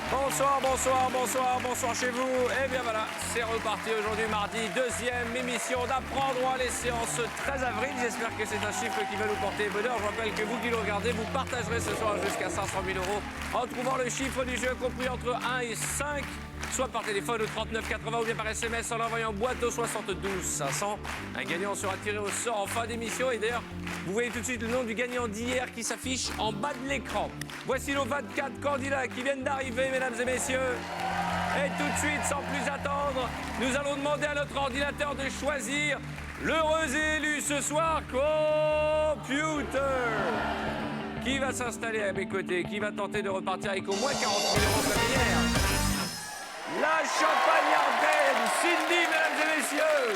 Bonsoir, bonsoir, bonsoir, bonsoir chez vous. Et bien voilà, c'est reparti aujourd'hui mardi, deuxième émission d'Apprendre à les séances 13 avril. J'espère que c'est un chiffre qui va nous porter bonheur. Je rappelle que vous qui le regardez, vous partagerez ce soir jusqu'à 500 000 € en trouvant le chiffre du jeu compris entre 1 et 5. Soit par téléphone au 3980 ou bien par SMS en l'envoyant boîte au 72 500. Un gagnant sera tiré au sort en fin d'émission. Et d'ailleurs, vous voyez tout de suite le nom du gagnant d'hier qui s'affiche en bas de l'écran. Voici nos 24 candidats qui viennent d'arriver, mesdames et messieurs. Et tout de suite, sans plus attendre, nous allons demander à notre ordinateur de choisir l'heureux élu ce soir, Computer. Qui va s'installer à mes côtés? Qui va tenter de repartir avec au moins 40 000 € comme hier? La Champagnardaine, Cindy, mesdames et messieurs.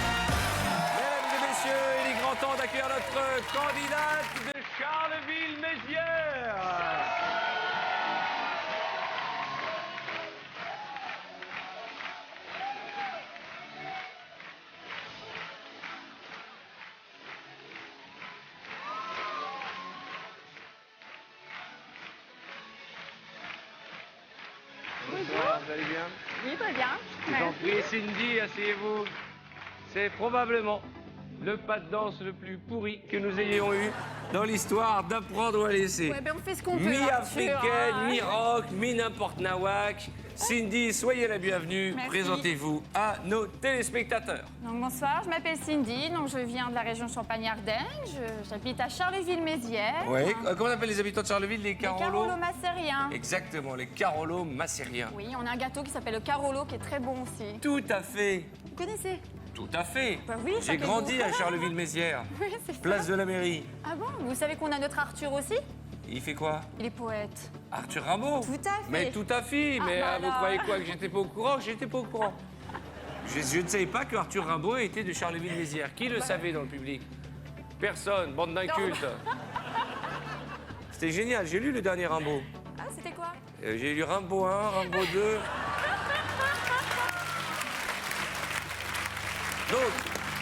Mesdames et messieurs, il est grand temps d'accueillir notre candidate de Charleville-Mézières. Bonsoir, vous allez bien? Oui, très bien. Je vous en prie, Cindy, asseyez-vous. C'est probablement le pas de danse le plus pourri que nous ayons eu dans l'histoire d'Apprendre à laisser. Ouais, ben on fait ce qu'on peut. Mi-africaine, Arthur, hein. mi-rock, mi-n'importe nawak. Cindy, soyez la bienvenue. Merci. Présentez-vous à nos téléspectateurs. Donc bonsoir, je m'appelle Cindy, donc je viens de la région Champagne-Ardenne, j'habite à Charleville-Mézières. Oui, comment on appelle les habitants de Charleville? Les Les Carolos? Carolo-Massériens. Exactement, les Carolos massériens. Oui, on a un gâteau qui s'appelle le Carolo qui est très bon aussi. Tout à fait. Vous connaissez? Tout à fait. Bah oui, ça J'ai fait grandi beau. à Charleville-Mézières, Oui, c'est ça. place de la mairie. Ah bon? Vous savez qu'on a notre Arthur aussi? Il fait quoi? Il est poète. Arthur Rimbaud? Tout à fait. Mais tout à fait. Ah, Mais bah vous alors. croyez quoi? Que j'étais pas au courant? J'étais pas au courant. Je ne savais pas que Arthur Rimbaud était de Charleville-Mézières. Qui le savait dans le public? Personne, bande d'incultes. C'était génial. J'ai lu le dernier Rimbaud. Ah, c'était quoi? J'ai lu Rimbaud 1, Rimbaud 2. Donc,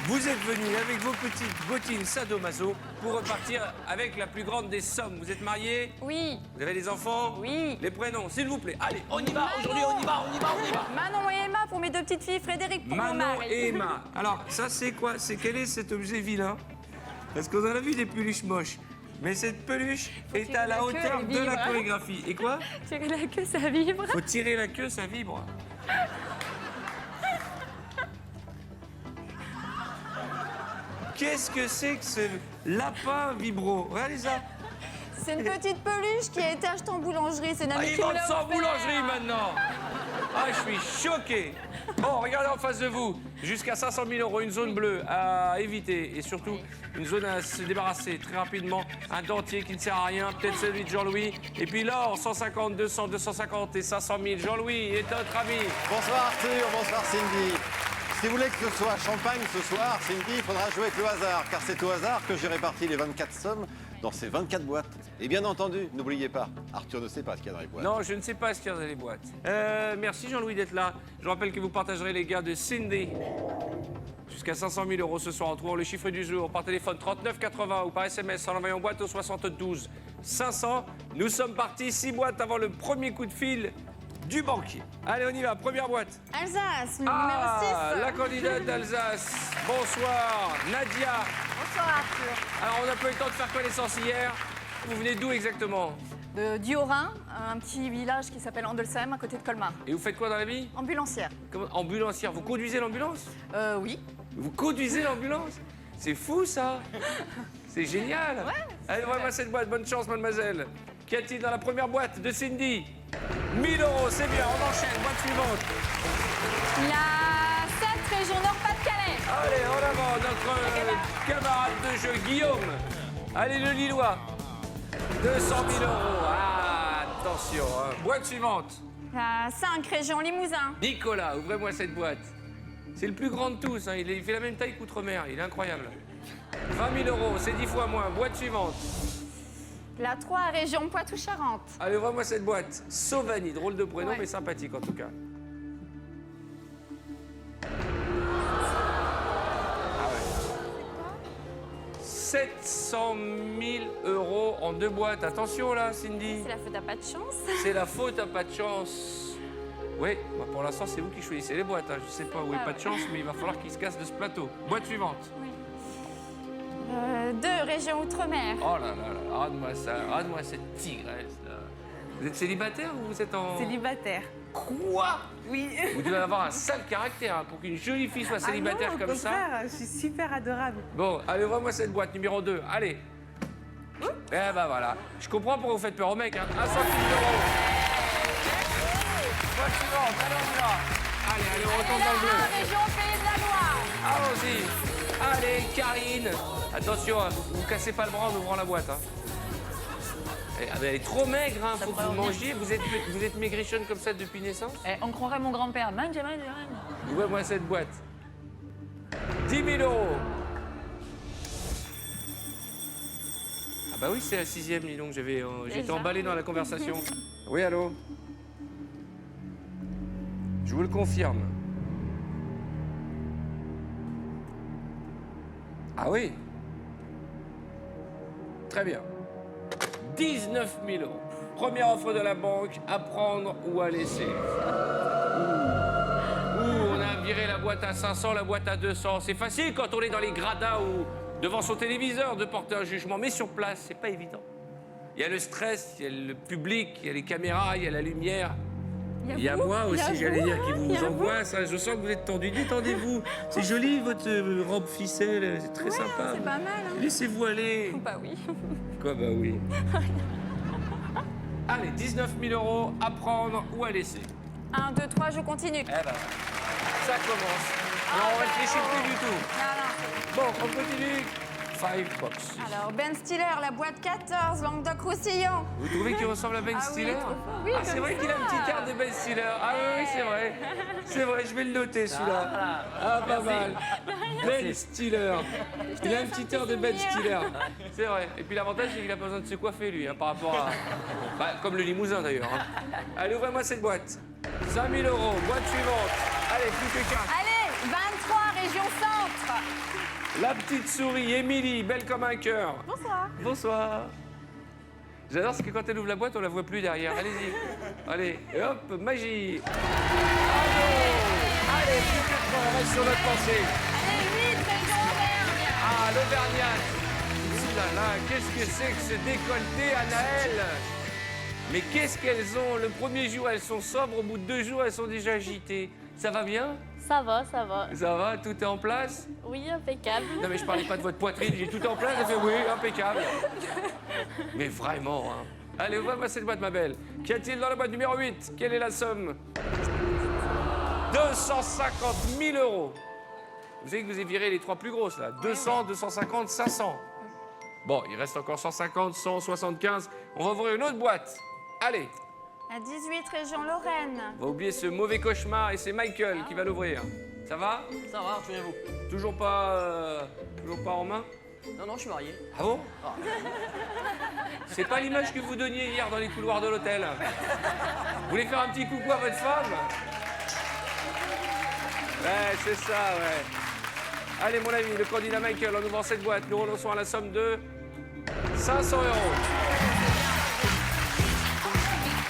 vous êtes venus avec vos petites bottines sadomaso pour repartir avec la plus grande des sommes. Vous êtes mariés? Oui. Vous avez des enfants? Oui. Les prénoms, s'il vous plaît. Allez, on y va. Aujourd'hui, on y va, on y va, on y va. Manon et Emma pour mes deux petites filles, Frédéric pour mon Manon mari. et Emma. Alors, ça, c'est quoi? Quel est cet objet vilain? Parce qu'on en a vu des peluches moches. Mais cette peluche est tirer à la la queue, hauteur elle de la vibre. chorégraphie. Et quoi? Tirer la queue, ça vibre. Faut tirer la queue, ça vibre. Qu'est-ce que c'est que ce lapin vibro? Regardez ça. C'est une petite peluche qui a été achetée en boulangerie. C'est une amie Ils qui me vendent l'a ça en offert. boulangerie maintenant. Ah, je suis choqué. Bon, regardez en face de vous. Jusqu'à 500 000 €, une zone bleue à éviter. Et surtout, une zone à se débarrasser très rapidement. Un dentier qui ne sert à rien, peut-être celui de Jean-Louis. Et puis l'or, 150, 200, 250 et 500 000. Jean-Louis est notre ami. Bonsoir Arthur, bonsoir Cindy. Si vous voulez que ce soit champagne ce soir, Cindy, il faudra jouer avec le hasard, car c'est au hasard que j'ai réparti les 24 sommes dans ces 24 boîtes. Et bien entendu, n'oubliez pas, Arthur ne sait pas ce qu'il y a dans les boîtes. Non, je ne sais pas ce qu'il y a dans les boîtes. Merci Jean-Louis d'être là. Je rappelle que vous partagerez les gars de Cindy. Jusqu'à 500 000 € ce soir en trouvant le chiffre du jour par téléphone 3980 ou par SMS en envoyant boîte au 72 500. Nous sommes partis 6 boîtes avant le premier coup de fil du banquier. Allez, on y va. Première boîte. Alsace, le Ah, numéro 6. la candidate d'Alsace. Bonsoir, Nadia. Bonsoir Arthur. Alors, on n'a pas eu le temps de faire connaissance hier. Vous venez d'où exactement? Du Haut-Rhin, un petit village qui s'appelle Andelsheim, à côté de Colmar. Et vous faites quoi dans la vie? Ambulancière. Ambulancière. Vous conduisez l'ambulance? Oui. Vous conduisez l'ambulance? C'est fou, ça. C'est génial. Ouais, Allez, vraiment cette boîte. Bonne chance, mademoiselle. Qu'y a-t-il dans la première boîte de Cindy? 1000 €, c'est bien. On enchaîne. Boîte suivante. Il y a 7 régions Nord-Pas-de-Calais. Allez, en avant, notre camarade de jeu, Guillaume. Allez, le Lillois. 200 000 €. Ah, attention. Hein. Boîte suivante. Il y a 5 régions Limousin. Nicolas, ouvrez-moi cette boîte. C'est le plus grand de tous. Hein. Il fait la même taille qu'Outre-mer. Il est incroyable. 20 000 €, c'est 10 fois moins. Boîte suivante. La 3, région Poitou-Charentes. Allez, ouvre-moi cette boîte. Sauvani, drôle de prénom, Ouais. mais sympathique en tout cas. Ah ouais. 700 000 € en 2 boîtes. Attention là, Cindy. C'est la faute à pas de chance. C'est la faute à pas de chance. Oui, bah pour l'instant, c'est vous qui choisissez les boîtes. Hein. Je sais pas où est Ah pas de ouais. chance, mais il va falloir qu'il se casse de ce plateau. Boîte suivante. 2, région Outre-mer. Oh là là là, rade-moi ça, rade-moi cette tigresse là. Vous êtes célibataire ou vous êtes en... Célibataire. Quoi? Oui. Vous devez avoir un sale caractère hein, pour qu'une jolie fille soit célibataire ah non, comme au ça. contraire, je suis super adorable. Bon, allez, ouvre-moi cette boîte, numéro 2. Allez. Eh ben voilà. Je comprends pourquoi vous faites peur aux mecs. Hein. 1 centime d'euros. Boîte suivante, allons-y. Allez, allez, on retourne dans le bleu. Région Pays de la Loire. Allons-y. Allez, Karine. Attention, hein, vous cassez pas le bras en ouvrant la boîte. Hein. Elle est trop maigre, hein. Faut que vous mangiez. Vous êtes maigrichonne comme ça depuis naissance? On croirait mon grand-père. Mange. Ouvrez-moi cette boîte. 10 000 €. Ah bah oui, c'est la 6e, dis donc. J'étais Déjà emballé dans la conversation. Oui, allô? Je vous le confirme. Ah oui? Très bien. 19 000 €. Première offre de la banque, à prendre ou à laisser. Ouh, on a viré la boîte à 500, la boîte à 200. C'est facile quand on est dans les gradins ou devant son téléviseur de porter un jugement. Mais sur place, c'est pas évident. Il y a le stress, il y a le public, il y a les caméras, il y a la lumière. Il y a moi aussi, j'allais dire, qui vous angoisse. Hein. Je sens que vous êtes tendu. Détendez-vous. C'est joli, votre robe ficelle. C'est très sympa. C'est pas mal, hein. Laissez-vous aller. Bah oui. Quoi, bah oui. Allez, 19 000 € à prendre ou à laisser. 1, 2, 3, je continue. Eh ben, ça commence. Alors, on réfléchit plus du tout. Non, Bon, on continue. 5 box. Alors, Ben Stiller, la boîte 14, Languedoc-Roussillon. Vous trouvez qu'il ressemble à Ben Ah oui, Stiller? trop fort. Oui, c'est comme vrai qu'il a un ça. petit air de Ben Stiller. Ah oui, c'est vrai. C'est vrai, je vais le noter celui-là. Ah, pas mal. Ben Stiller. Il a un petit air de Ben Stiller. C'est vrai. Et puis l'avantage, c'est qu'il a pas besoin de se coiffer, lui, hein, par rapport à. Bah, comme le Limousin d'ailleurs. Hein. Allez, ouvrez-moi cette boîte. 5 000 €. Boîte suivante. Allez, plus que 15. Allez, 23, région Centre. La petite souris, Émilie, belle comme un cœur. Bonsoir. Bonsoir. J'adore parce que quand elle ouvre la boîte, on la voit plus derrière. Allez-y. Allez, et hop, magie. Bravo. Allez, plus que 3, on reste sur notre pensée. Allez, 8, région Auvergne. Ah, l'Auvergnate. Ouh là là, qu'est-ce que c'est que ce décolleté, Anaël? Mais qu'est-ce qu'elles ont? Le premier jour, elles sont sobres. Au bout de 2 jours, elles sont déjà agitées. Ça va bien? Ça va, ça va. Ça va? Tout est en place? Oui, impeccable. Non mais je parlais pas de votre poitrine, j'ai tout en place, elle fait oui, impeccable. Mais vraiment, hein. Allez, ouvre-moi cette boîte, ma belle. Qu'y a-t-il dans la boîte numéro 8? Quelle est la somme? 250 000 €. Vous savez que vous avez viré les 3 plus grosses, là. 200, 250, 500. Bon, il reste encore 150, 175. On va ouvrir une autre boîte. Allez, La 18, région Lorraine. on va oublier ce mauvais cauchemar et c'est Michael qui va l'ouvrir. Ça va? Ça va, souvenez-vous. Toujours pas en main? Non, non, je suis marié. Ah bon? C'est pas l'image que vous donniez hier dans les couloirs de l'hôtel. Vous voulez faire un petit coucou à votre femme? Ouais, c'est ça, ouais. Allez, mon ami, le candidat Michael, en ouvrant cette boîte, nous renonçons à la somme de 500 €.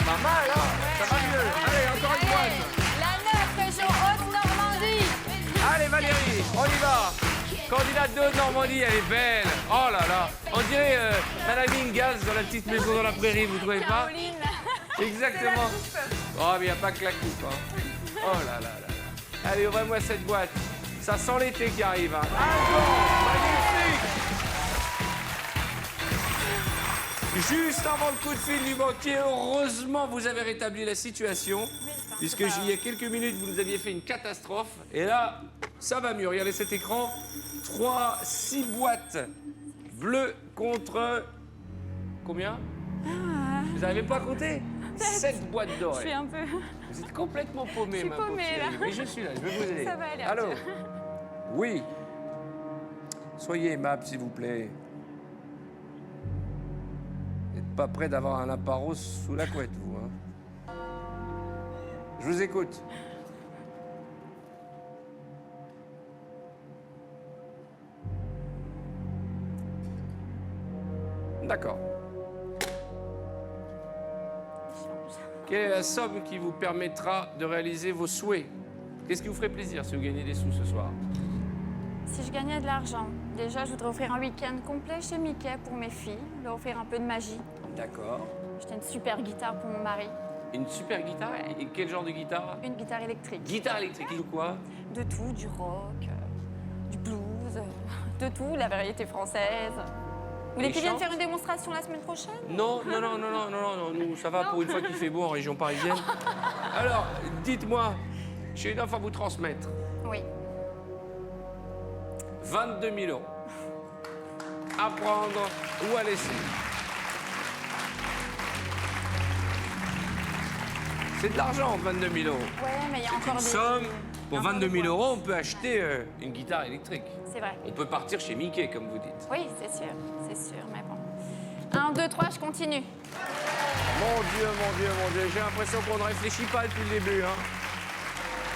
Pas mal, hein? Ça va mieux. Allez, encore une boîte. La 9, région Haute-Normandie. Allez, Valérie, on y va. Candidate de Haute-Normandie, elle est belle. Oh là là. On dirait Madame Ingalls dans la petite maison dans la prairie, vous trouvez pas? Caroline. Exactement. Oh, mais il n'y a pas que la coupe. Hein. Oh là là là là. Allez, ouvrez-moi cette boîte. Ça sent l'été qui arrive. Hein. Un bon, magnifique. Juste avant le coup de fil du banquier, heureusement, vous avez rétabli la situation. Puisque il y a quelques minutes, vous nous aviez fait une catastrophe. Et là, ça va mieux. Regardez cet écran. 6 boîtes bleues contre... Combien? Vous n'arrivez pas à compter? 7 boîtes Je dorées. suis un peu... Vous êtes complètement paumé, Je suis ma pauvre paumée, chérie. là. Mais je suis là, je vais vous aider. Ça va aller, Allô? Arthur. Oui. Soyez aimable, s'il vous plaît. Vous êtes pas près d'avoir un lapin rose sous la couette, vous. Hein. Je vous écoute. D'accord. Quelle est la somme qui vous permettra de réaliser vos souhaits? Qu'est-ce qui vous ferait plaisir si vous gagnez des sous ce soir? Si je gagnais de l'argent, déjà, je voudrais offrir un week-end complet chez Mickey pour mes filles, leur offrir un peu de magie. D'accord. Acheter une super guitare pour mon mari, Une super guitare? Ouais. Et quel genre de guitare? une guitare électrique. Guitare électrique, ou quoi? De tout, du rock, du blues, de tout, la variété française. Vous voulez Et qu'ils viennent chante faire une démonstration la semaine prochaine? Non, nous, ça va pour une fois qu'il fait beau en région parisienne. Alors, dites-moi, j'ai une offre à vous transmettre. Oui. 22 000 euros. À prendre ou à laisser. C'est de l'argent, 22 000 euros. Ouais, mais il y a encore Une des... somme, il y pour a encore 22 des 000 points. euros, on peut acheter une guitare électrique. C'est vrai. On peut partir chez Mickey, comme vous dites. Oui, c'est sûr, mais bon. 1, 2, 3, je continue. Mon Dieu, j'ai l'impression qu'on ne réfléchit pas depuis le début. Hein.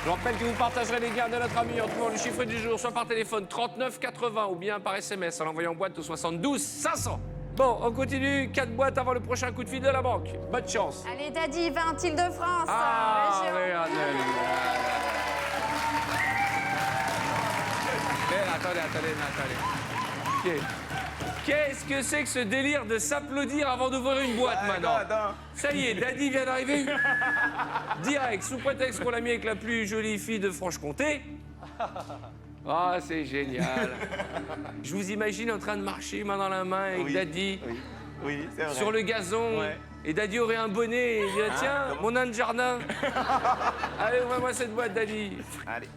Je rappelle que vous partagerez les gains de notre ami en trouvant le chiffre du jour, soit par téléphone 39 80 ou bien par SMS en l'envoyant en boîte au 72 500. Bon, on continue, 4 boîtes avant le prochain coup de fil de la banque. Bonne chance. Allez, Daddy, 20 Île-de-France. Ah, région. regardez. Attendez. Qu'est-ce que c'est que ce délire de s'applaudir avant d'ouvrir une boîte maintenant? Ça y est, Daddy vient d'arriver. Direct, sous prétexte qu'on l'a mis avec la plus jolie fille de Franche-Comté. Ah, c'est génial. Je vous imagine en train de marcher main dans la main avec Daddy Oui, c'est vrai. sur le gazon. Ouais. Et Daddy aurait un bonnet et il dirait tiens, mon nain de jardin. Allez, ouvre-moi cette boîte, Daddy. Allez.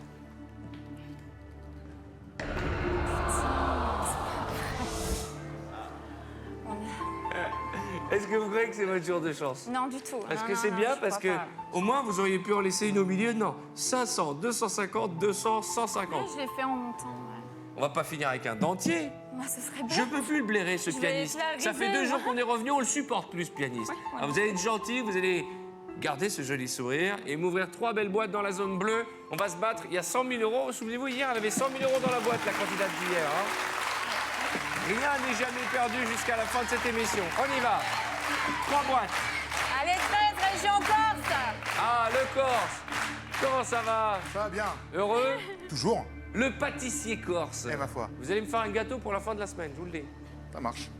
Est-ce que vous croyez que c'est votre jour de chance? Non, du tout. Est-ce Non, que non, c'est non, bien je parce que crois pas. au moins vous auriez pu en laisser une au milieu? Non. 500, 250, 200, Ouais, 150. je l'ai fait en montant. Ouais. On va pas finir avec un dentier. Moi, ce serait bien. Je peux plus le blairer, ce Je vais pianiste. te la Ça fait riser, 2 jours moi. qu'on est revenu, on le supporte plus, ce pianiste. Ouais, ouais. Alors, vous allez être gentil, vous allez garder ce joli sourire et m'ouvrir 3 belles boîtes dans la zone bleue. On va se battre. Il y a 100 000 euros. Souvenez-vous, hier, elle avait 100 000 euros dans la boîte, la candidate d'hier. Hein. Rien n'est jamais perdu jusqu'à la fin de cette émission. On y va. 3 boîtes. Allez, 13, région Corse. Ah, le Corse. Comment ça va? Ça va bien. Heureux? Toujours. Le pâtissier corse. Eh, ma foi. Vous allez me faire un gâteau pour la fin de la semaine, je vous le dis. Ça marche.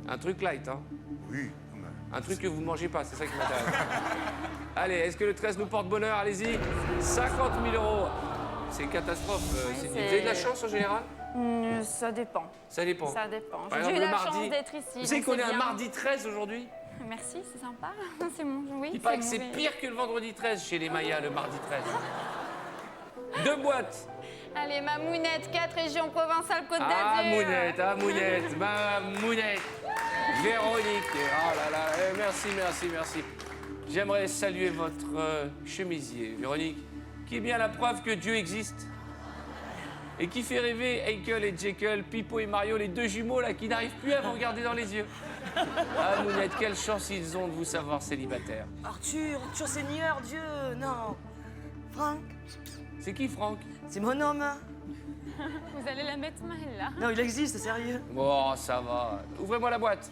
Un truc light, hein. Oui. Un truc que vous ne mangez pas, c'est ça qui m'intéresse. Allez, est-ce que le 13 nous porte bonheur? Allez-y. 50 000 euros. C'est une catastrophe. Cindy. Vous avez de la chance en général? Ça dépend. Ça dépend. Ça dépend. Par J'ai eu exemple, la le chance mardi. d'être ici. Vous savez donc qu'on est c'est un bien. mardi 13 aujourd'hui? Merci, c'est sympa. C'est mon... Oui, Il paraît que mon c'est ré- pire que le vendredi 13 chez les Mayas, le mardi 13. 2 boîtes. Allez, ma mounette, 4 régions provençales Côte Ah, d'Azur. Mounette, ma Mounette. Véronique. Oh là là, merci. J'aimerais saluer votre chemisier, Véronique, qui est bien la preuve que Dieu existe. Et qui fait rêver Heikel et Jekyll, Pipo et Mario, les 2 jumeaux là, qui n'arrivent plus à vous regarder dans les yeux. Ah, Mounette, quelle chance ils ont de vous savoir célibataire. Arthur Seigneur, Dieu, non. Franck, C'est qui, Franck? c'est mon homme. Vous allez la mettre mal, là. Non, il existe, sérieux. Oh, ça va. Ouvrez-moi la boîte.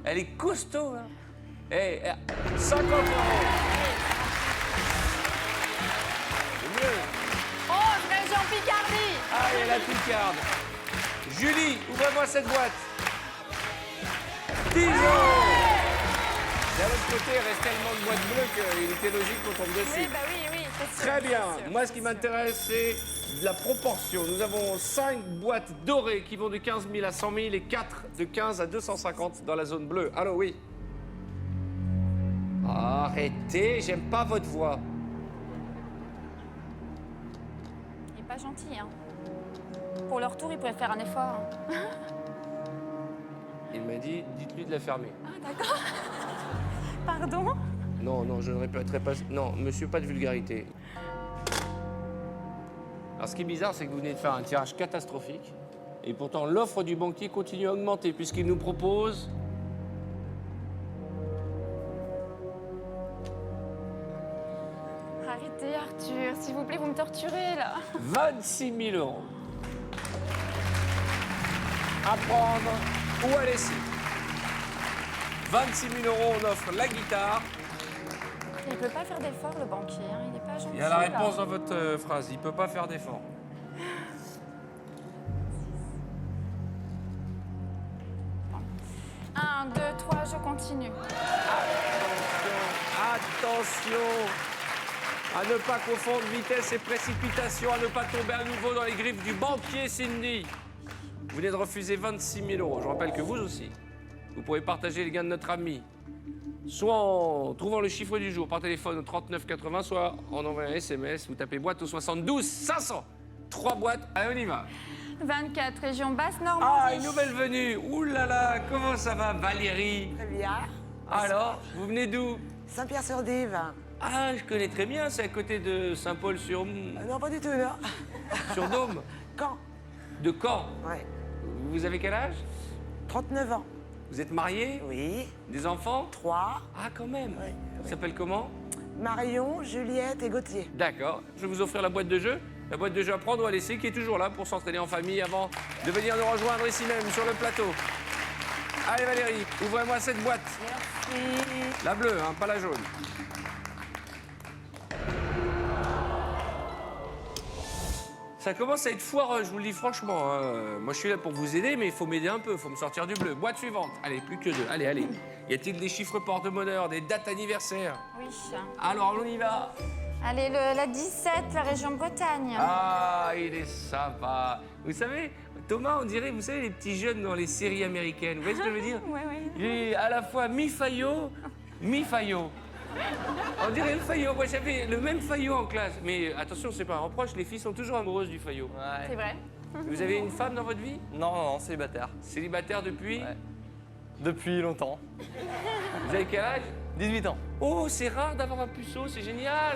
Elle est costaud, hein. Eh, 50 euros. C'est mieux. 11, région Picardie. Allez, la picarde. Julie, ouvre-moi cette boîte. 10 euros. D'un autre côté, il reste tellement de boîtes bleues qu'il était logique qu'on tombe dessus. Oui, bah oui, c'est sûr. Très bien. c'est sûr, Moi, ce qui c'est sûr. m'intéresse, c'est de la proportion. Nous avons 5 boîtes dorées qui vont de 15 000 à 100 000 et 4 de 15 à 250 dans la zone bleue. Allô, oui. Arrêtez, j'aime pas votre voix. Il est pas gentil, hein. Pour leur tour, il pourrait faire un effort. hein. Il m'a dit, dites-lui de la fermer. Ah, d'accord. Pardon? Non, je ne répéterai pas. Non, monsieur, pas de vulgarité. Alors, ce qui est bizarre, c'est que vous venez de faire un tirage catastrophique. Et pourtant, l'offre du banquier continue à augmenter puisqu'il nous propose... Arrêtez, Arthur, s'il vous plaît, vous me torturez, là. 26 000 euros. À prendre ou à laisser. 26 000 euros, on offre la guitare. Il peut pas faire d'effort, le banquier, hein. Il est pas gentil. Il y a la là. réponse dans votre phrase. Il peut pas faire d'effort. Un, deux, trois, je continue. Attention à ne pas confondre vitesse et précipitation, à ne pas tomber à nouveau dans les griffes du banquier Cindy. Vous venez de refuser 26 000 euros. Je rappelle que vous aussi, vous pourrez partager les gains de notre ami. Soit en trouvant le chiffre du jour par téléphone au 39 80, soit en envoyant un SMS, vous tapez boîte au 72 500. 3 boîtes, allez on y va. 24, région basse Ah, Normandie. une nouvelle venue. Ouh là là, comment ça va Valérie? Très bien. Alors, vous venez d'où? Saint-Pierre-sur-Dive. Ah, je connais très bien, c'est à côté de Saint-Paul-sur... Non, pas du tout, non. sur Dôme. Quand? De Caen. Ouais. Vous avez quel âge? 39 ans. Vous êtes marié? Oui. Des enfants? 3. Ah, quand même. Oui. Ça s'appelle comment? Marion, Juliette et Gauthier. D'accord. Je vais vous offrir la boîte de jeu. La boîte de jeu à prendre ou à laisser, qui est toujours là pour s'entraîner en famille avant de venir nous rejoindre ici même, sur le plateau. Allez Valérie, ouvrez-moi cette boîte. Merci. La bleue, hein, pas la jaune. Ça commence à être foireux, je vous le dis franchement. Hein. Moi, je suis là pour vous aider, mais il faut m'aider un peu. Il faut me sortir du bleu. Boîte suivante. Allez, plus que 2. Allez, allez. Y a-t-il des chiffres porte-bonheur, des dates anniversaires? Oui. Alors, on y va. Allez, la 17, la région Bretagne. Ah, il est sympa. Vous savez, Thomas, on dirait, vous savez, les petits jeunes dans les séries américaines. Vous voyez ce que je veux dire? Ouais, ouais. Il est à la fois mi-Fayot, mi-Fayot. On dirait le Fayot. Moi, j'avais le même Fayot en classe. Mais attention, c'est pas un reproche, les filles sont toujours amoureuses du Fayot. C'est vrai. Vous avez une femme dans votre vie? Non, non, non, célibataire. Célibataire depuis? Ouais. Depuis longtemps. Vous avez quel âge? 18 ans. Oh, c'est rare d'avoir un puceau, c'est génial.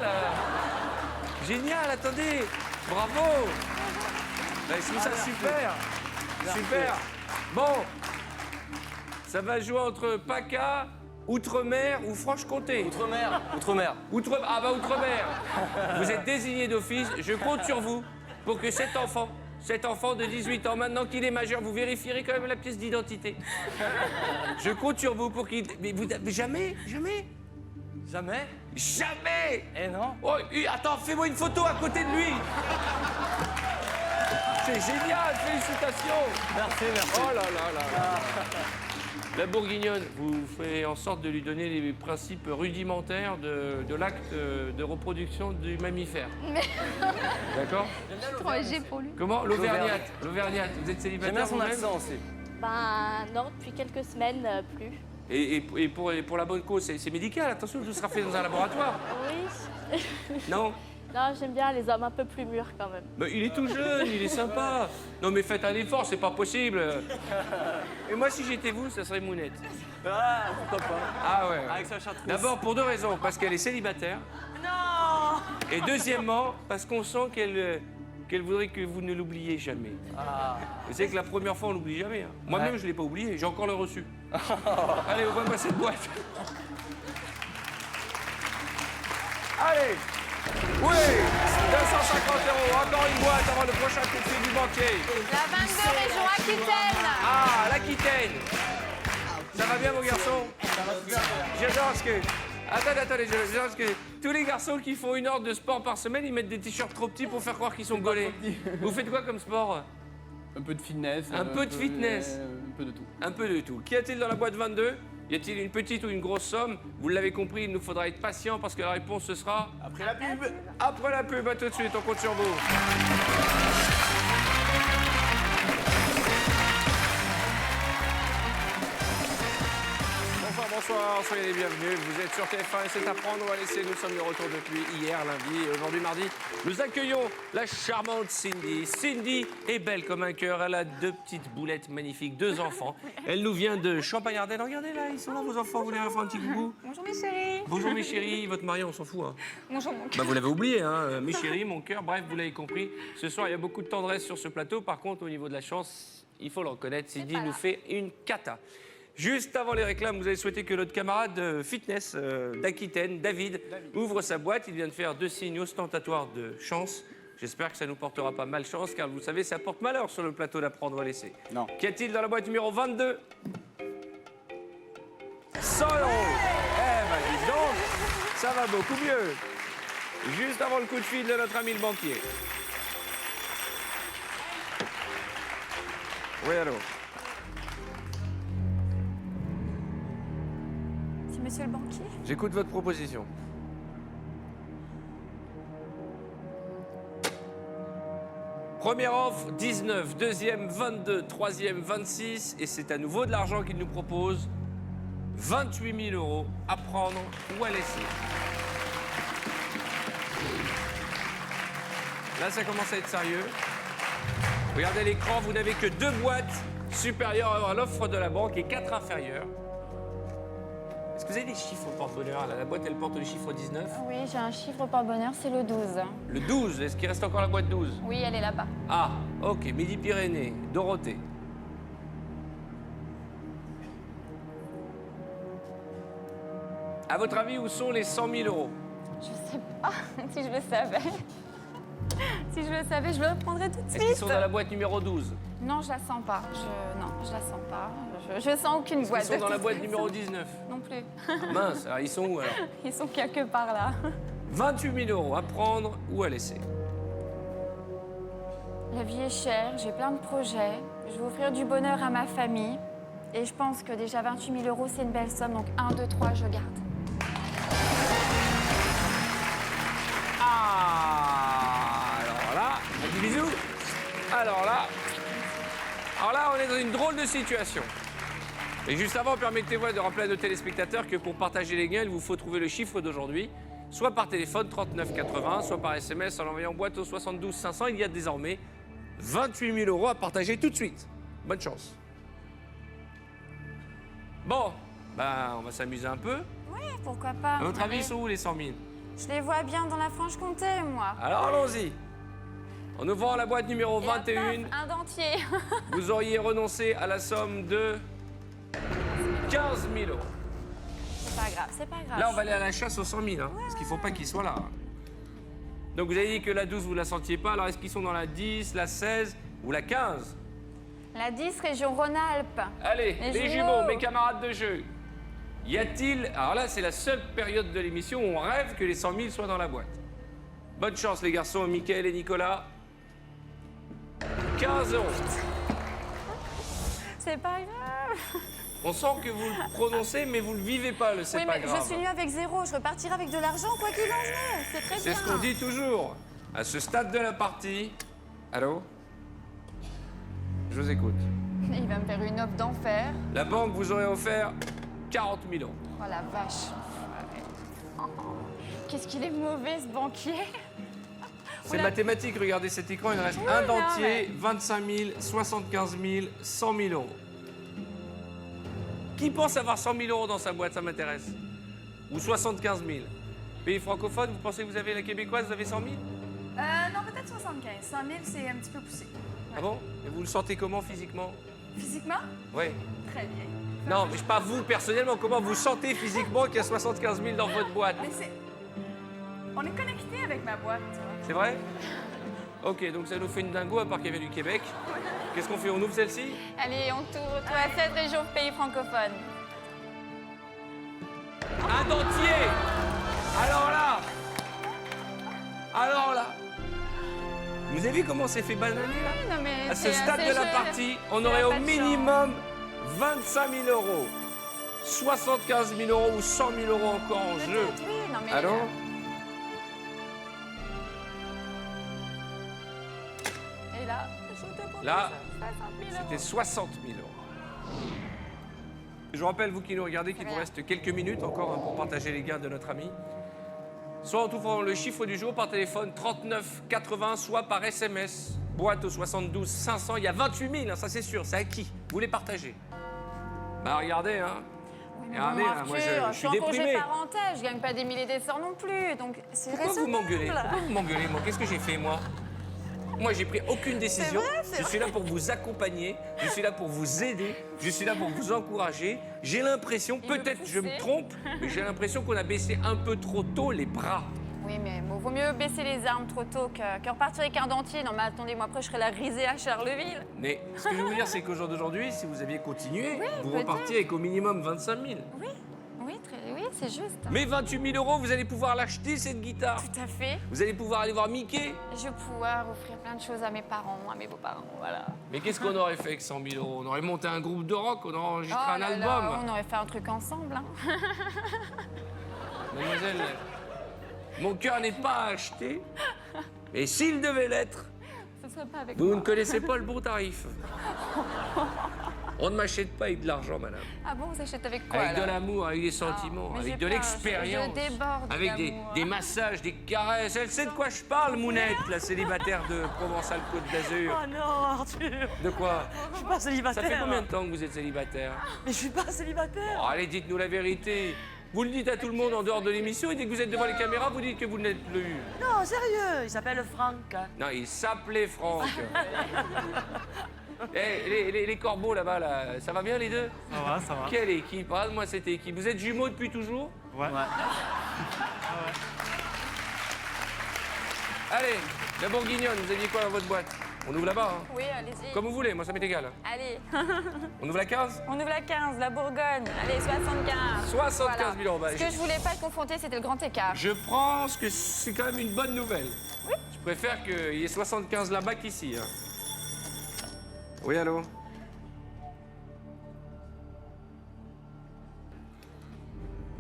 Génial, attendez. Bravo. Ben, je trouve ça super. Super. Bon, ça va jouer entre PACA, Outre-mer ou Franche-Comté. Outre-mer. Outre-mer. Ah bah Outre-mer. Vous êtes désigné d'office. Je compte sur vous pour que cet enfant de 18 ans, maintenant qu'il est majeur, vous vérifierez quand même la pièce d'identité. Je compte sur vous pour qu'il... Mais vous... Jamais? Jamais? Jamais. Jamais! Eh non. Oh, attends, fais-moi une photo à côté de lui. C'est génial, félicitations. Merci, merci. Oh là là là là. La bourguignonne, vous faites en sorte de lui donner les principes rudimentaires de l'acte de reproduction du mammifère. D'accord? Trop léger pour lui. Comment? L'Auvergnate. L'Auvergnate, vous êtes J'aime célibataire bien son vous-même? accent aussi. Ben non, depuis quelques semaines, plus. Et pour la bonne cause, c'est médical, attention, tout sera fait dans un laboratoire. Oui. Non? Non, j'aime bien les hommes un peu plus mûrs quand même. Mais il est tout jeune, il est sympa. Non mais faites un effort, c'est pas possible. Et moi, si j'étais vous, ça serait Mounette. Ah, pourquoi pas. Ah ouais. Avec sa chartreuse. D'abord pour deux raisons, parce qu'elle est célibataire. Non. Et deuxièmement, parce qu'on sent qu'elle voudrait que vous ne l'oubliez jamais. Ah. Vous savez que la première fois, on l'oublie jamais. Hein. Moi-même, je ne l'ai pas oublié, j'ai encore le reçu. Allez, ouvre-moi cette boîte. Allez. Oui, 250 €, encore une boîte avant le prochain coup de fil du banquier. La 22, région Aquitaine. Ah, l'Aquitaine. Ça va bien, mon garçon? J'adore ce que... Attendez, j'adore ce que... Tous les garçons qui font 1 heure de sport par semaine, ils mettent des t-shirts trop petits pour faire croire qu'ils sont gaulés. Vous faites quoi comme sport? Un peu de fitness. Un peu de fitness. Un peu de tout. Un peu de tout. Qu'y a-t-il dans la boîte 22? Y a-t-il une petite ou une grosse somme? Vous l'avez compris, il nous faudra être patient parce que la réponse, ce sera... Après la pub. Après la pub, à tout de suite, on compte sur vous. Bonsoir, soyez les bienvenus. Vous êtes sur TF1 et c'est à prendre ou à laisser. Nous sommes de retour depuis hier, lundi, et aujourd'hui, mardi. Nous accueillons la charmante Cindy. Cindy est belle comme un cœur. Elle a 2 petites boulettes magnifiques, 2 enfants. Elle nous vient de Champagne-Ardenne. Regardez là, ils sont là, vos enfants. Vous voulez faire un petit coucou? Bonjour mes chéris. Bonjour mes chéris. Votre mari, on s'en fout. Hein. Bonjour mon Bah, vous l'avez oublié, hein. Mes chéris, mon cœur. Bref, vous l'avez compris. Ce soir, il y a beaucoup de tendresse sur ce plateau. Par contre, au niveau de la chance, Il faut le reconnaître, Cindy pas nous là. fait une cata. Juste avant les réclames, vous avez souhaité que notre camarade fitness d'Aquitaine, David, ouvre sa boîte. Il vient de faire 2 signes ostentatoires de chance. J'espère que ça ne nous portera pas malchance, car vous savez, ça porte malheur sur le plateau d'apprendre ou à laisser. Non. Qu'y a-t-il dans la boîte numéro 22 100 €. Eh ben dis donc, ça va beaucoup mieux. Juste avant le coup de fil de notre ami le banquier. Oui, allô. C'est monsieur le banquier? J'écoute votre proposition. Première offre, 19. Deuxième, 22. Troisième, 26. Et c'est à nouveau de l'argent qu'il nous propose. 28 000 € à prendre ou à laisser. Là, ça commence à être sérieux. Regardez l'écran, vous n'avez que 2 boîtes supérieures à l'offre de la banque et 4 inférieures. Est-ce que vous avez des chiffres au porte-bonheur? Là, la boîte, elle porte le chiffre 19. Oui, j'ai un chiffre par bonheur, c'est le 12. Le 12, est-ce qu'il reste encore la boîte 12? Oui, elle est là-bas. Ah, ok, Midi-Pyrénées, Dorothée. À votre avis, où sont les 100 000 €? Je sais pas si je le savais. Si je le savais, je le reprendrais tout de suite. Est-ce qu'ils sont dans la boîte numéro 12? Non, je la sens pas. Non, je la sens pas. Je sens aucune Ils boîte. sont dans la de boîte toute numéro façon. 19. Non plus. Mince, alors ils sont où alors? Ils sont quelque part là. 28 000 € à prendre ou à laisser. La vie est chère, j'ai plein de projets. Je veux offrir du bonheur à ma famille. Et je pense que déjà 28 000 €, c'est une belle somme. Donc 1, 2, 3, je garde. Ah, alors là, un petit bisou. Alors là, on est dans une drôle de situation. Et juste avant, permettez-moi de rappeler à nos téléspectateurs que pour partager les gains, il vous faut trouver le chiffre d'aujourd'hui, soit par téléphone 3980, soit par SMS en envoyant boîte au 72 500. Il y a désormais 28 000 € à partager tout de suite. Bonne chance. Bon, ben, on va s'amuser un peu. Oui, pourquoi pas. À votre avis, Mais ils sont où les 100 000? je les vois bien dans la Franche-Comté, moi. Alors allons-y. En ouvrant la boîte numéro Et là, 21, paf, un dentier. vous auriez renoncé à la somme de 15 000 €. C'est pas grave, c'est pas grave. Là, on va aller à la chasse aux 100 000, hein, parce qu'il ne faut pas qu'ils soient là. Donc, vous avez dit que la 12, vous ne la sentiez pas. Alors, est-ce qu'ils sont dans la 10, la 16 ou la 15? La 10, région Rhône-Alpes. Allez, Les les jumeaux. jumeaux, mes camarades de jeu. Y a-t-il... Alors là, c'est la seule période de l'émission où on rêve que les 100 000 soient dans la boîte. Bonne chance, les garçons, Mickaël et Nicolas. 15 €. C'est pas grave. On sent que vous le prononcez, mais vous ne le vivez pas, le c'est Oui, pas mais grave. je suis nue avec 0. Je repartirai avec de l'argent, quoi qu'il en soit. C'est très bien. C'est ce qu'on dit toujours. À ce stade de la partie... Allô? Je vous écoute. Il va me faire une offre d'enfer. La banque vous aurait offert 40 000 €. Oh la vache. Qu'est-ce qu'il est mauvais, ce banquier. C'est Oula. mathématique, regardez cet écran, il reste Oui, un non, dentier, 25 000, 75 000, 100 000 €. Qui pense avoir 100 000 € dans sa boîte, ça m'intéresse? Ou 75 000? Pays francophone, vous pensez que vous avez la québécoise, vous avez 100 000? Non, peut-être 75. 100 000, c'est un petit peu poussé. Ah bon? Et vous le sentez comment physiquement? Physiquement, Oui. très bien. Non, mais pas vous personnellement, comment vous sentez physiquement qu'il y a 75 000 dans votre boîte? Mais c'est... On est connecté avec ma boîte, tu vois. C'est vrai? Ok, donc ça nous fait une dingo à part qu'elle vient du Québec. Qu'est-ce qu'on fait? On ouvre celle-ci? Allez, on tourne toi à cette région pays francophone. Un dentier! Alors là! Vous avez vu comment c'est fait bananer là? Non, mais À ce c'est stade assez de la jeune. partie, on C'est aurait pas au de minimum 25 000 €, 75 000 € ou 100 000 € encore en jeu. Peut-être, oui, non, mais... Allô? Et là, je te propose Là, 60 000 C'était €. 60 000 €. Je rappelle, vous qui nous regardez, qu'il vous Rien. reste quelques minutes encore hein, pour partager les gains de notre ami. Soit en trouvant le chiffre du jour par téléphone 39 80, soit par SMS. Boîte au 72 500. Il y a 28 000, hein, ça c'est sûr. C'est acquis. Vous les partagez. Bah regardez, hein. Oui, mais Regardez, bon, hein, moi, Arthur, je suis en congé déprimé. parental, je gagne pas des milliers des cents non plus, donc c'est Pourquoi vous raisonnable. m'engueulez? Pourquoi vous m'engueulez, moi? Qu'est-ce que j'ai fait, moi? Moi, j'ai pris aucune décision. Je suis là pour vous accompagner, je suis là pour vous aider, je suis là pour vous encourager. J'ai l'impression, Et me peut-être je me pousser. trompe, mais j'ai l'impression qu'on a baissé un peu trop tôt les bras. Oui, mais bon, vaut mieux baisser les armes trop tôt que repartir avec un dentier. Non, mais attendez, moi après, je serai la risée à Charleville. Mais ce que je veux vous dire, c'est qu'au jour d'aujourd'hui, si vous aviez continué, vous peut-être. repartiez avec au minimum 25 000. Oui, c'est juste. Mais 28 000 €, vous allez pouvoir l'acheter, cette guitare. Tout à fait. Vous allez pouvoir aller voir Mickey. Je vais pouvoir offrir plein de choses à mes parents, à mes beaux-parents, voilà. Mais qu'est-ce qu'on aurait fait avec 100 000 €? On aurait monté un groupe de rock, on aurait enregistré un là album. là, on aurait fait un truc ensemble, hein. Mademoiselle, mon cœur n'est pas acheté. Et s'il devait l'être, Ce serait pas avec vous moi. ne connaissez pas le bon tarif. On ne m'achète pas avec de l'argent, madame. Ah bon, vous achetez avec quoi, Avec de là? l'amour, avec des sentiments, mais avec j'ai de peur, l'expérience. je déborde avec d'amour. des massages, des caresses. Elle sait de quoi je parle, Mounette, la célibataire de Provençal-Côte d'Azur. Oh non, Arthur. De quoi? Je suis pas Ça célibataire. fait combien de temps que vous êtes célibataire? Mais je suis pas célibataire. Oh, allez, dites-nous la vérité. Vous le dites à tout le monde en dehors de l'émission et dès que vous êtes devant les caméras, vous dites que vous n'êtes plus. Non, sérieux, il s'appelle Franck. Non, il s'appelait Franck. Eh, les corbeaux là-bas, là, ça va bien les deux? Ça va, ça va. Quelle équipe? Parle-moi cette équipe. Vous êtes jumeaux depuis toujours? Ouais. Allez, la bourguignonne, vous aviez quoi dans votre boîte? On ouvre là-bas, hein? Oui, allez-y. Comme vous voulez, moi ça m'est égal. Allez, On ouvre la 15? on ouvre la 15, la Bourgogne. Allez, 75. 75 000 €. Bah, Ce que je voulais pas confronter, c'était le grand écart. je pense que c'est quand même une bonne nouvelle. Oui. Je préfère qu'il y ait 75 là-bas qu'ici. Hein. Oui, allô?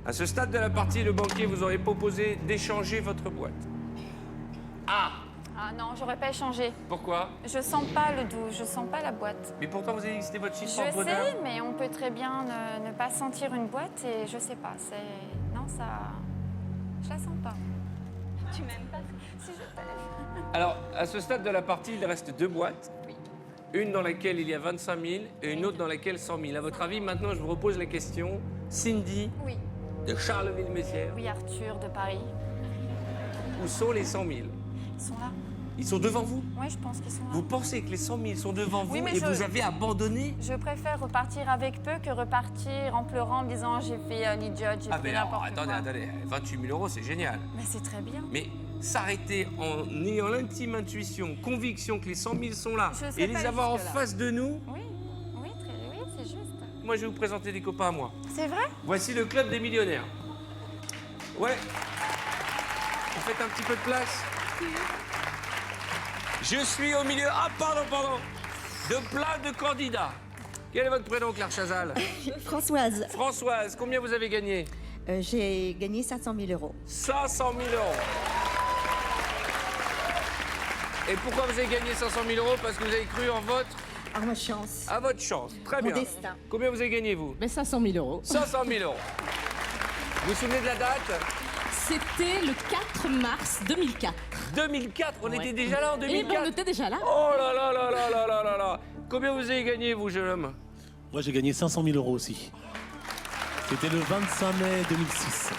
À ce stade de la partie, le banquier vous aurait proposé d'échanger votre boîte. Ah! Ah non, j'aurais pas échangé. Pourquoi? Je sens pas le doux, je sens pas la boîte. Mais pourtant, vous avez dit que c'était votre Je chiffre en bonheur. sais, mais on peut très bien ne pas sentir une boîte et je sais pas, c'est... Non, ça... Je la sens pas. Tu m'aimes pas? Si je t'aime. Alors, à ce stade de la partie, il reste deux boîtes. Une dans laquelle il y a 25 000 et une autre dans laquelle 100 000. À votre avis, maintenant, je vous repose la question. Cindy, Oui, de Charleville-Mézières, oui, Arthur de Paris. où sont les 100 000? Ils sont là. Ils sont devant vous? Oui, je pense qu'ils sont là. Vous pensez que les 100 000 sont devant vous Oui, mais et je- vous avez abandonné? Je préfère repartir avec peu que repartir en pleurant en me disant j'ai fait l'idiot, j'ai Ah, fait mais alors, n'importe quoi. attendez. 28 000 €, c'est génial. Mais c'est très bien. Mais s'arrêter en ayant l'intime intuition, conviction que les 100 000 sont là Je sais et les pas avoir en jusque-là. face de nous, Oui, oui, c'est juste. moi, je vais vous présenter des copains à moi. C'est vrai? Voici le club des millionnaires. Ouais. Vous faites un petit peu de place? Je suis au milieu. Ah, pardon. De plein de candidats. Quel est votre prénom, Claire Chazal? Françoise, Françoise, combien vous avez gagné? j'ai gagné 500 000 €. 500 000 €. Et pourquoi vous avez gagné 500 000 €? Parce que vous avez cru en À ma chance. à votre chance. Très Mon bien. destin. Combien vous avez gagné, vous? Mais 500 000 €. 500 000 €. Vous vous souvenez de la date? C'était le 4 mars 2004. 2004. On Ouais. était déjà là en Eh ben, 2004. on était déjà là. Oh là là là là là là là là. Combien vous avez gagné, vous, jeune homme? Moi, j'ai gagné 500 000 € aussi. C'était le 25 mai 2006.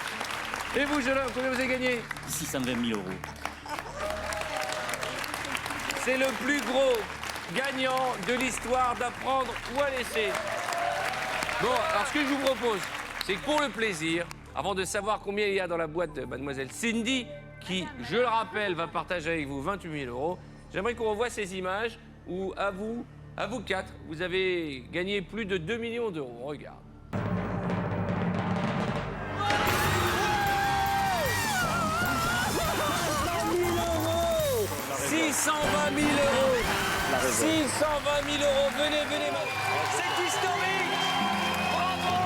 Et vous, jeune homme, combien vous avez gagné? 620 000 €. C'est le plus gros gagnant de l'histoire d'apprendre ou à laisser. Bon, alors ce que je vous propose, c'est que pour le plaisir, avant de savoir combien il y a dans la boîte de mademoiselle Cindy, qui, je le rappelle, va partager avec vous 28 000 €, j'aimerais qu'on revoie ces images où, à vous quatre, vous avez gagné plus de 2 millions d'euros. Regarde. « 620 000 €. 620 000 €. Venez. C'est historique. Bravo.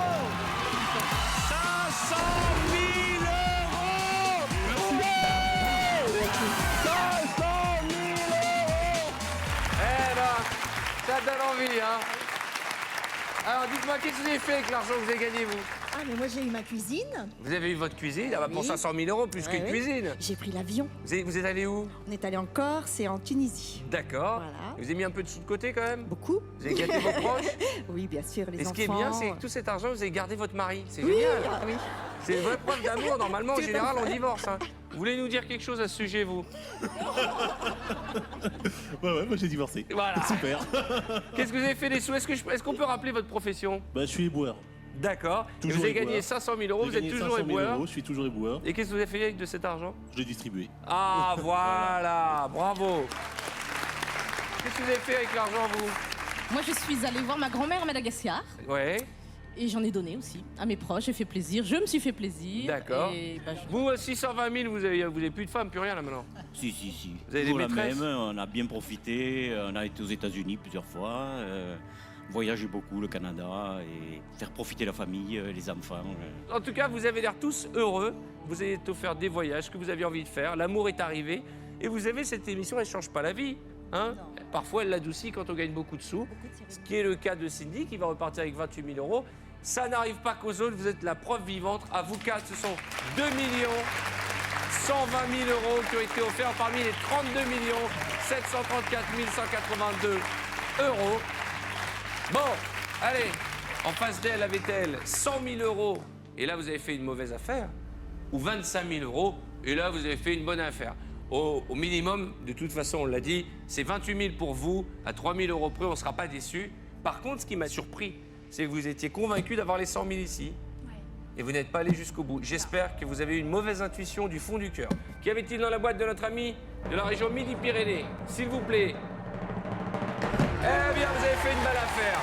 500 000 €. Ouais. 500 000 €. Eh ben, ça donne envie, hein. Alors, dites-moi, qu'est-ce que vous avez fait avec l'argent que vous avez gagné, vous? Ah, mais moi, j'ai eu ma cuisine. Vous avez eu votre cuisine? Ah bah, pour Oui. 500 000 € plus Ouais, qu'une ouais. cuisine. J'ai pris l'avion. Vous êtes allé où? On est allé en Corse et en Tunisie. D'accord. Voilà. Vous avez mis un peu de sous de côté, quand même? Beaucoup. Vous avez gâté vos proches? Oui, bien sûr, les Et ce enfants. qui est bien, c'est que tout cet argent, vous avez gardé votre mari. C'est Oui, génial. ah oui. C'est une vraie preuve d'amour. Normalement, en Tout à général, on fait. divorce. Hein. Vous voulez nous dire quelque chose à ce sujet, vous? Ouais, moi j'ai divorcé. Voilà. Super. Qu'est-ce que vous avez fait des sous? Est-ce qu'on peut rappeler votre profession? Bah, je suis éboueur. D'accord. Et Toujours vous avez gagné éboueur. 500 000 euros, vous J'ai êtes gagné toujours 500 000 éboueur. euros, je suis toujours éboueur. Et qu'est-ce que vous avez fait avec de cet argent? Je l'ai distribué. Ah, voilà, bravo. Qu'est-ce que vous avez fait avec l'argent, vous? Moi, je suis allée voir ma grand-mère à Madagascar. Ouais, Et j'en ai donné aussi à mes proches. J'ai fait plaisir. Je me suis fait plaisir. d'accord. Et bah, Vous, 620 000, vous avez plus de femmes, plus rien là maintenant. Si. Vous avez des Toujours la maîtresses? même, on a bien profité, on a été aux États-Unis plusieurs fois, voyagé beaucoup, le Canada, et faire profiter la famille, les enfants. En tout cas, vous avez l'air tous heureux. Vous avez offert des voyages que vous aviez envie de faire. L'amour est arrivé. Et vous avez cette émission, elle ne change pas la vie. Hein? Parfois, elle l'adoucit quand on gagne beaucoup de sous. Ce qui est le cas de Cindy, qui va repartir avec 28 000 euros. Ça n'arrive pas qu'aux autres. Vous êtes la preuve vivante. À vous quatre, ce sont 2 120 000 euros qui ont été offerts parmi les 32 734 182 euros. Bon, allez, en face d'elle avait-elle 100 000 euros et là vous avez fait une mauvaise affaire, ou 25 000 euros et là vous avez fait une bonne affaire. Au minimum, de toute façon on l'a dit, c'est 28 000 pour vous, à 3 000 euros près on ne sera pas déçus. Par contre, ce qui m'a surpris, c'est que vous étiez convaincu d'avoir les 100 000 ici. Et vous n'êtes pas allé jusqu'au bout. J'espère que vous avez eu une mauvaise intuition du fond du cœur. Qu'y avait-il dans la boîte de notre ami de la région Midi-Pyrénées? S'il vous plaît. Eh bien, vous avez fait une belle affaire.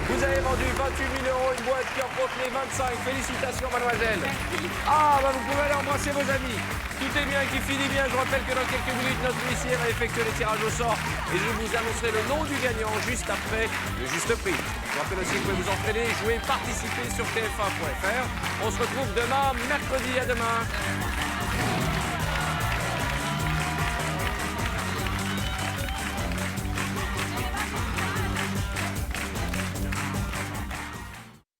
Vous avez vendu 28 000 euros, une boîte qui en contenait 25. Félicitations, mademoiselle. Ah, bah vous pouvez aller embrasser vos amis. Tout est bien qui finit bien. Je rappelle que dans quelques minutes, notre huissier va effectuer les tirages au sort. Et je vous annoncerai le nom du gagnant juste après le juste prix. Je vous rappelle aussi que vous pouvez vous entraîner, jouer, participer sur tf1.fr. On se retrouve demain, mercredi. À demain.